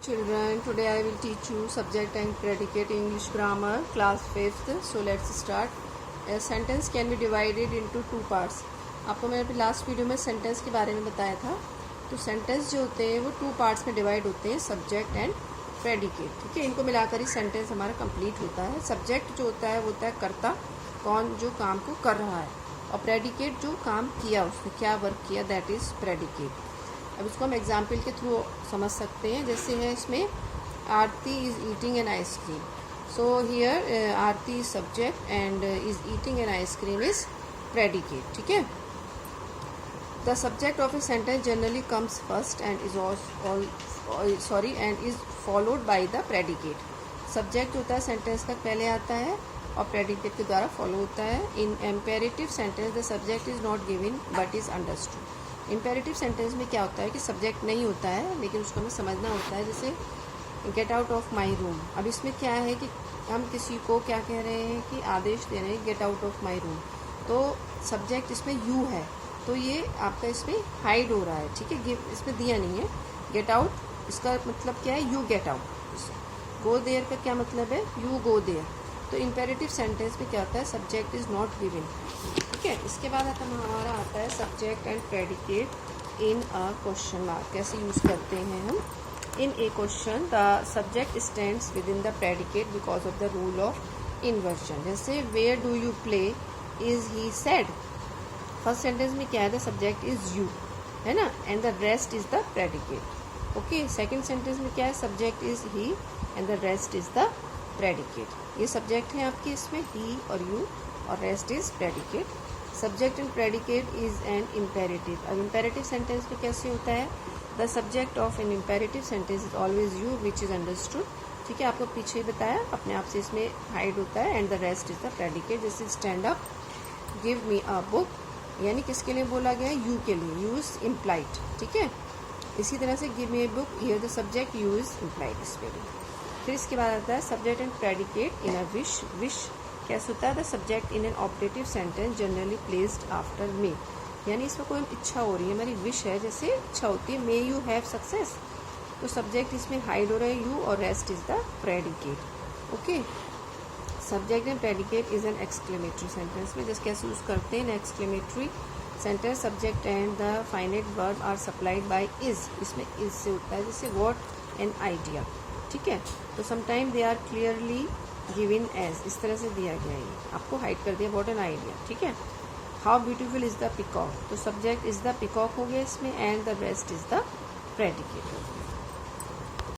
Children, today I will teach you subject and predicate English grammar class 5th. So let's start. A sentence can be divided into two parts. आपको मैंने last video में sentence के बारे में बताया था. तो सेंटेंस जो होते हैं वो टू पार्ट्स में डिवाइड होते हैं, सब्जेक्ट एंड प्रेडिकेट. ठीक है, इनको मिलाकर ही सेंटेंस हमारा कंप्लीट होता है. सब्जेक्ट जो होता है वो होता है कर्ता, कौन जो काम को कर रहा है, और प्रेडिकेट जो काम किया, उसने क्या वर्क किया, दैट इज़ प्रेडिकेट. अब इसको हम एग्जाम्पल के थ्रू समझ सकते हैं. जैसे है इसमें Aarti is eating an ice cream. So here Aarti is subject and is eating an ice cream is predicate. ठीक है. The subject of a sentence generally comes first and is followed by the predicate. Subject होता है सेंटेंस का पहले आता है और predicate के द्वारा फॉलो होता है. In imperative sentence the subject is not given but is understood. Imperative sentence में क्या होता है कि सब्जेक्ट नहीं होता है लेकिन उसको हमें समझना होता है. जैसे get out of my room. अब इसमें क्या है कि हम किसी को क्या कह रहे हैं कि आदेश दे रहे हैं get out of my room. तो सब्जेक्ट इसमें यू है, तो ये आपका इसमें हाइड हो रहा है. ठीक है, इसमें दिया नहीं है. गेट आउट इसका मतलब क्या है, you get out. Go there का क्या मतलब है, यू गो देयर. तो इम्पेरेटिव सेंटेंस में क्या होता है, सब्जेक्ट इज़ नॉट गिवन. ठीक है. इसके बाद हमारा आता है subject and predicate in a question mark. कैसे यूज़ करते हैं हम. In a question the subject stands within the predicate because of the rule of inversion. जैसे where do you play is he said. First sentence में क्या है, the subject is you, है ना, and the rest is the predicate. Okay. Second sentence में क्या है, subject is he and the rest is the predicate. ये subject है आपकी इसमें ही और यू, और rest is predicate. Subject and predicate is an imperative. अब इम्पेरेटिव सेंटेंस में कैसे होता है, the subject of an imperative sentence is always you which is understood. ठीक है, आपको पीछे ही बताया, अपने आप से इसमें हाइड होता है. And the rest is the predicate. जैसे stand up, give me a book, यानी किसके लिए बोला गया है, यू के लिए. You is implied. ठीक है. इसी तरह से give me a book, here the subject you is implied इसमें भी. फिर इसके बाद आता है subject and predicate in a wish. Wish कैसे होता है, the subject in an operative sentence generally placed after मे. यानी इसमें कोई इच्छा हो रही है, हमारी विश है, जैसे इच्छा होती है मे यू हैव सक्सेस. तो सब्जेक्ट इसमें हाइड हो रहा है यू, और rest is the predicate. Okay. Subject and predicate is an exclamatory sentence में जैसे कैसे यूज़ करते हैं. Exclamatory sentence subject and the finite verb are supplied by is. इसमें इज से होता है, जैसे व्हाट एन आइडिया. ठीक है. तो sometime they are clearly given as, इस तरह से दिया गया है, आपको हाइड कर दिया, व्हाट एन आइडिया. ठीक है. How beautiful is the peacock. तो सब्जेक्ट इज द पिकॉक हो गया इसमें, and the rest is the predicate.